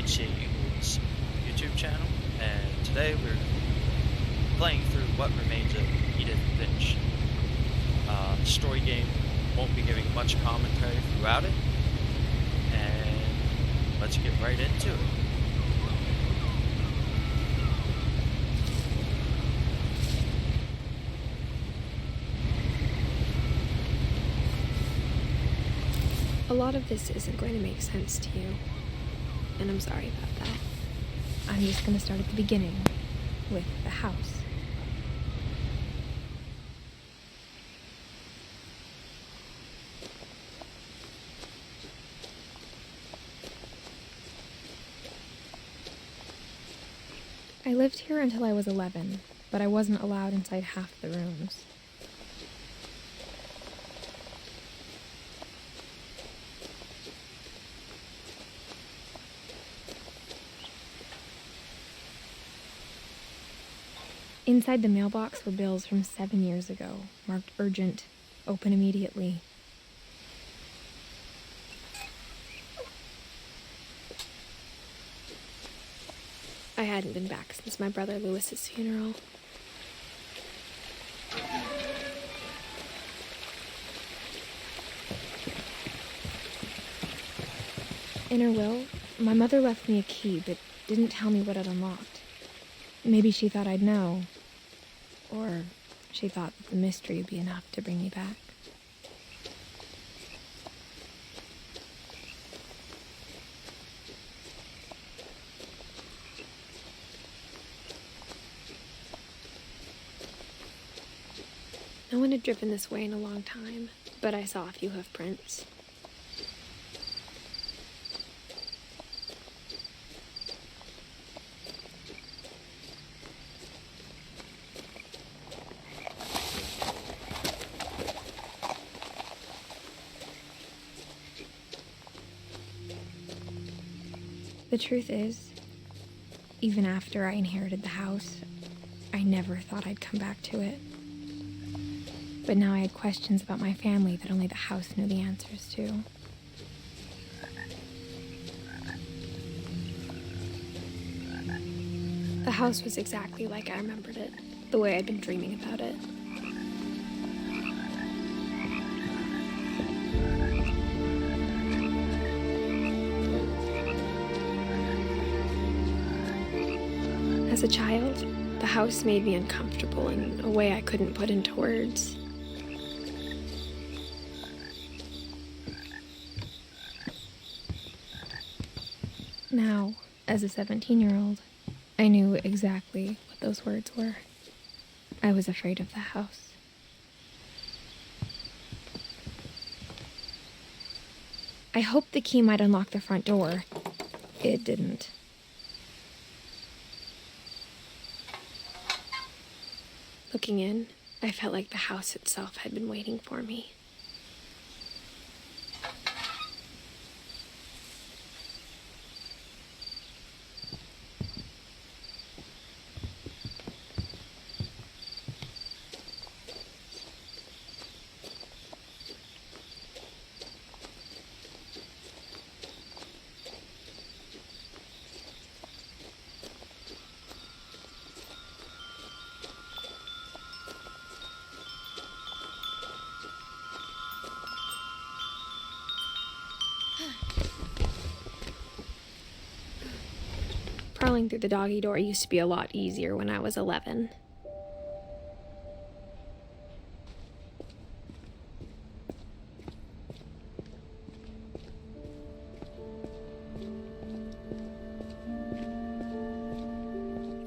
HCA Eagles YouTube channel, and today we're playing through What Remains of Edith Finch. The story game won't be giving much commentary throughout it, and let's get right into it. A lot of this isn't going to make sense to you, and I'm sorry about that. I'm just going to start at the beginning, with the house. I lived here until I was 11, but I wasn't allowed inside half the rooms. Inside the mailbox were bills from 7 years ago, marked urgent, open immediately. I hadn't been back since my brother Lewis's funeral. In her will, my mother left me a key, but didn't tell me what it unlocked. Maybe she thought I'd know. Or she thought that the mystery would be enough to bring me back. No one had driven this way in a long time, but I saw a few hoof prints. The truth is, even after I inherited the house, I never thought I'd come back to it. But now I had questions about my family that only the house knew the answers to. The house was exactly like I remembered it, the way I'd been dreaming about it. As a child, the house made me uncomfortable in a way I couldn't put into words. Now, as a 17-year-old, I knew exactly what those words were. I was afraid of the house. I hoped the key might unlock the front door. It didn't. Looking in, I felt like the house itself had been waiting for me. Crawling through the doggy door used to be a lot easier when I was 11.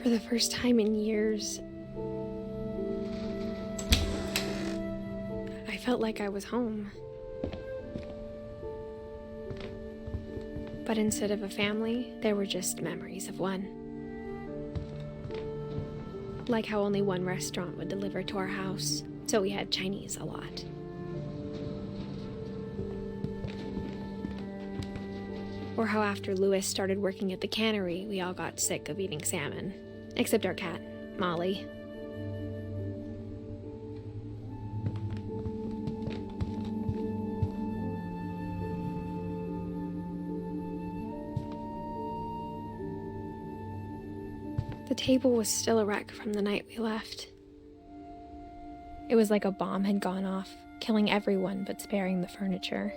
For the first time in years, I felt like I was home. But instead of a family, there were just memories of one. Like how only one restaurant would deliver to our house, so we had Chinese a lot. Or how after Lewis started working at the cannery, we all got sick of eating salmon. Except our cat, Molly. The table was still a wreck from the night we left. It was like a bomb had gone off, killing everyone but sparing the furniture.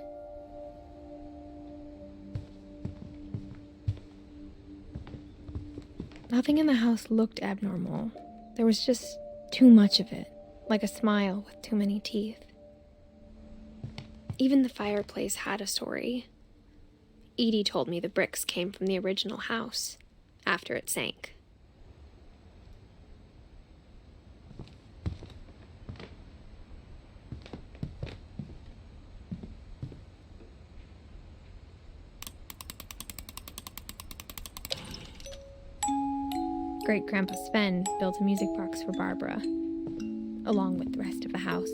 Nothing in the house looked abnormal. There was just too much of it, like a smile with too many teeth. Even the fireplace had a story. Edie told me the bricks came from the original house, after it sank. Great-Grandpa Sven built a music box for Barbara, along with the rest of the house.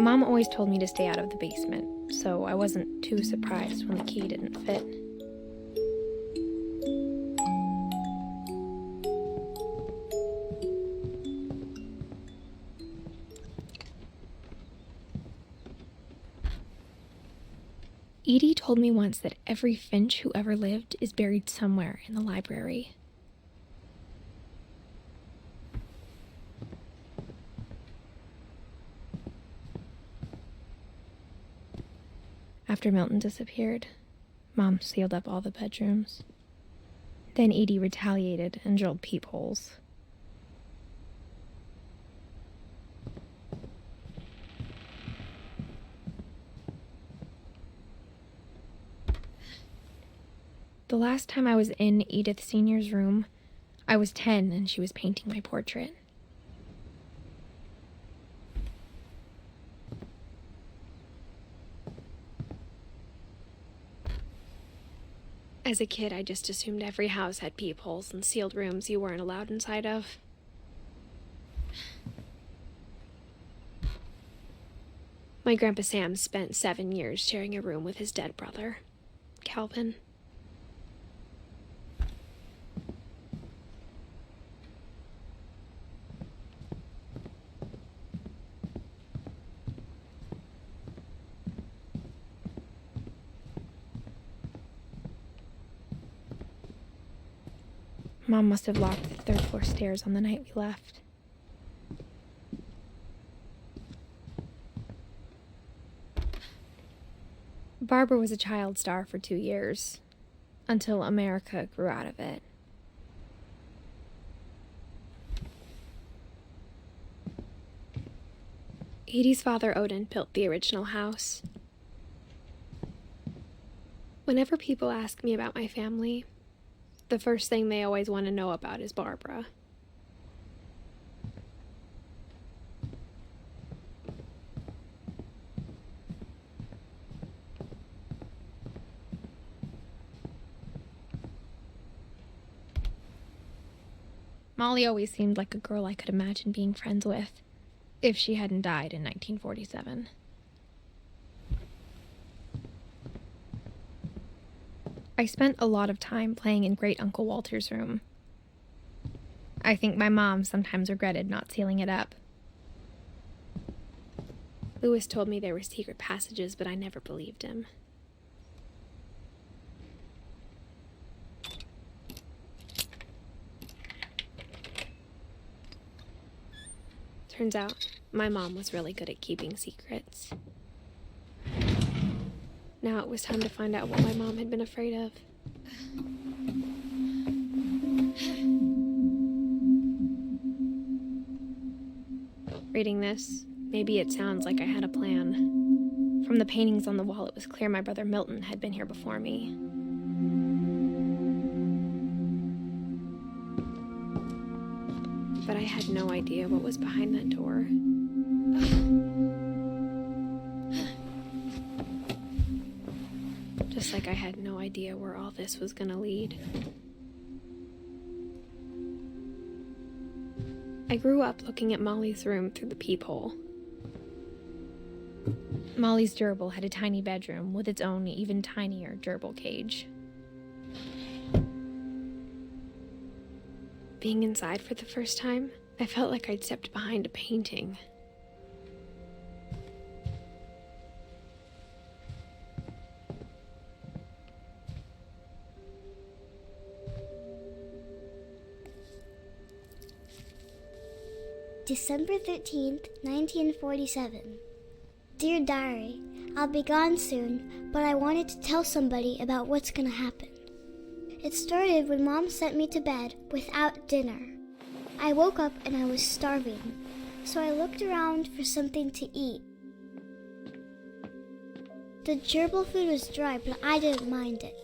Mom always told me to stay out of the basement, so I wasn't too surprised when the key didn't fit. Edie told me once that every Finch who ever lived is buried somewhere in the library. After Milton disappeared, Mom sealed up all the bedrooms. Then Edie retaliated and drilled peepholes. The last time I was in Edith Sr.'s room, I was 10 and she was painting my portrait. As a kid, I just assumed every house had peepholes and sealed rooms you weren't allowed inside of. My Grandpa Sam spent 7 years sharing a room with his dead brother, Calvin. Mom must have locked the third-floor stairs on the night we left. Barbara was a child star for 2 years, until America grew out of it. Edie's father, Odin, built the original house. Whenever people ask me about my family, the first thing they always want to know about is Barbara. Molly always seemed like a girl I could imagine being friends with, if she hadn't died in 1947. I spent a lot of time playing in Great Uncle Walter's room. I think my mom sometimes regretted not sealing it up. Lewis told me there were secret passages, but I never believed him. Turns out, my mom was really good at keeping secrets. Now it was time to find out what my mom had been afraid of. Reading this, maybe it sounds like I had a plan. From the paintings on the wall, it was clear my brother Milton had been here before me. But I had no idea what was behind that door. Just like I had no idea where all this was gonna lead. I grew up looking at Molly's room through the peephole. Molly's gerbil had a tiny bedroom with its own even tinier gerbil cage. Being inside for the first time, I felt like I'd stepped behind a painting. December 13th, 1947. Dear Diary, I'll be gone soon, but I wanted to tell somebody about what's gonna happen. It started when Mom sent me to bed without dinner. I woke up and I was starving, so I looked around for something to eat. The gerbil food was dry, but I didn't mind it.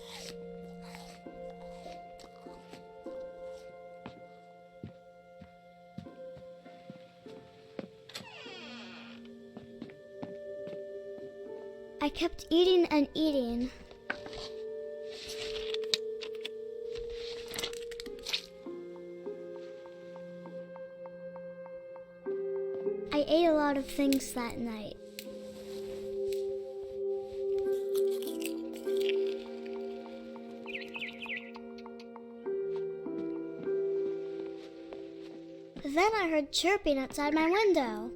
I kept eating and eating. I ate a lot of things that night. Then I heard chirping outside my window.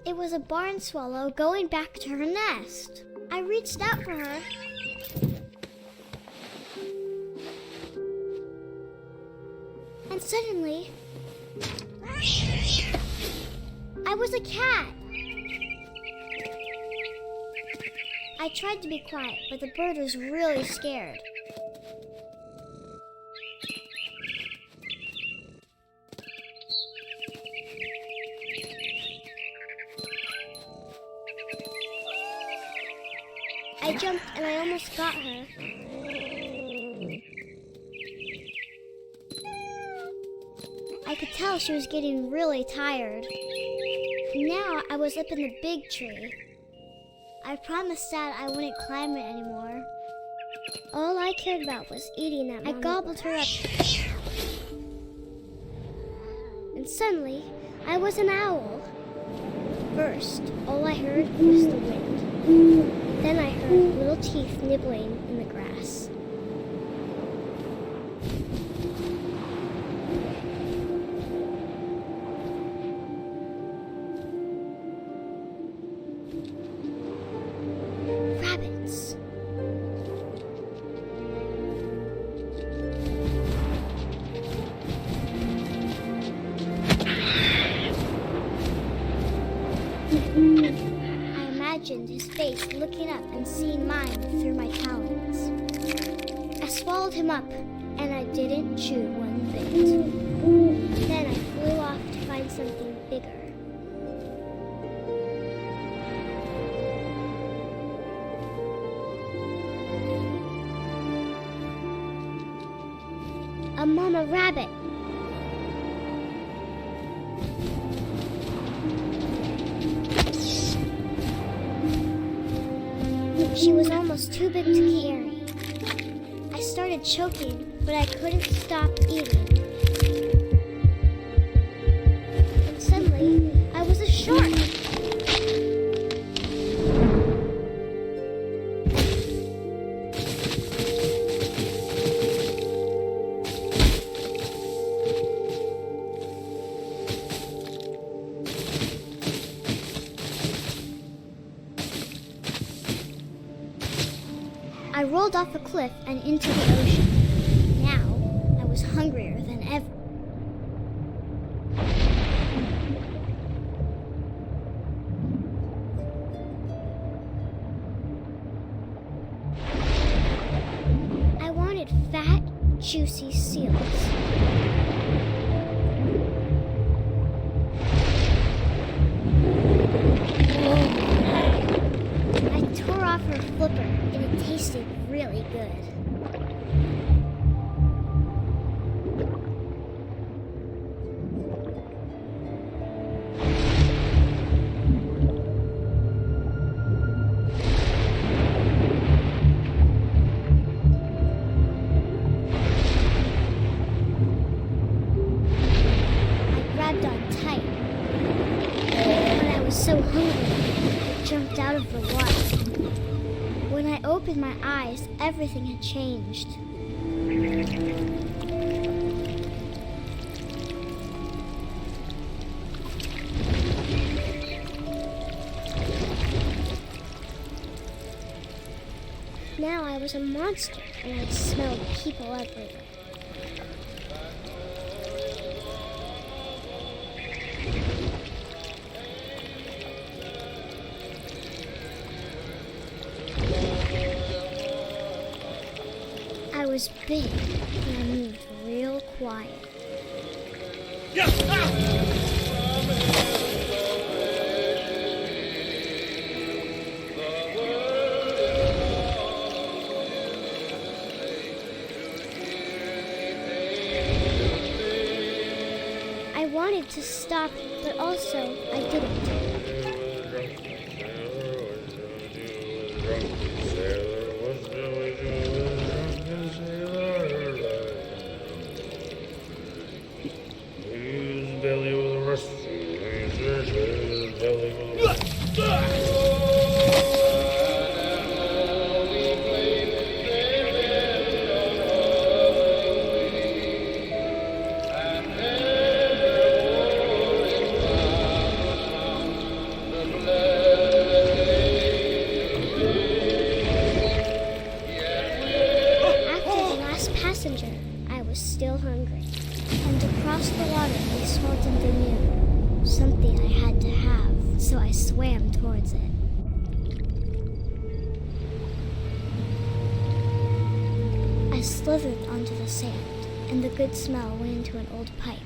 It was a barn swallow going back to her nest. I reached out for her. And suddenly, I was a cat. I tried to be quiet, but the bird was really scared. I jumped and I almost got her. I could tell she was getting really tired. Now I was up in the big tree. I promised Dad I wouldn't climb it anymore. All I cared about was eating that. I gobbled her up. And suddenly, I was an owl. First, all I heard was the wind. Then I heard little teeth nibbling in the grass. Rabbits. I imagined his face looking up and seeing mine through my talons. I swallowed him up, and I didn't chew one bit. Then I flew off to find something bigger. A mama rabbit. She was almost too big to carry. I started choking, but I couldn't stop eating. And suddenly, I was a shark. I rolled off a cliff and into the ocean. Now, I was hungrier than ever. I wanted fat, juicy seals. I tore off her flipper, and it tasted really good. I grabbed on tight, but I was so hungry, I jumped out of the water. When I opened my eyes, everything had changed. Now I was a monster, and I smelled people everywhere. was big, and I moved real quiet. I wanted to stop, but also I didn't. Passenger, I was still hungry, and across the water I smelled something new, something I had to have, so I swam towards it. I slithered onto the sand, and the good smell went into an old pipe.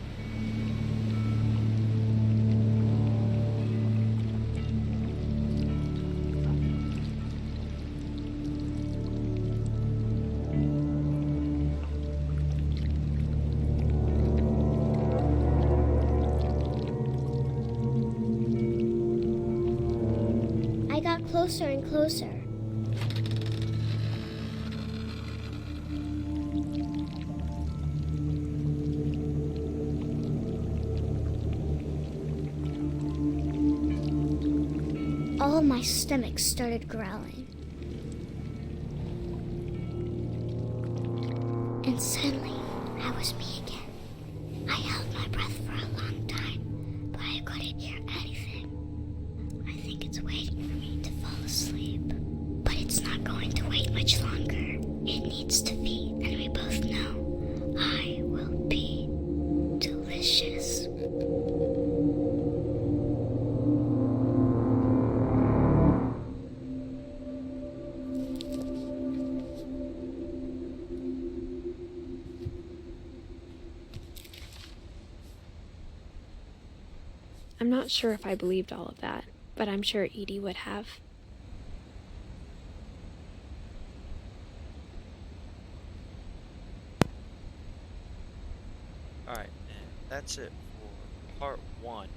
I got closer and closer. All of my stomach started growling. And suddenly, I was me again. I held my breath for a long time, but I couldn't hear anything. I think it's waiting for me to fall asleep. But it's not going to wait much longer. It needs to feed, and we both know I will be delicious. I'm not sure if I believed all of that, but I'm sure Edie would have. Alright, and that's it for part 1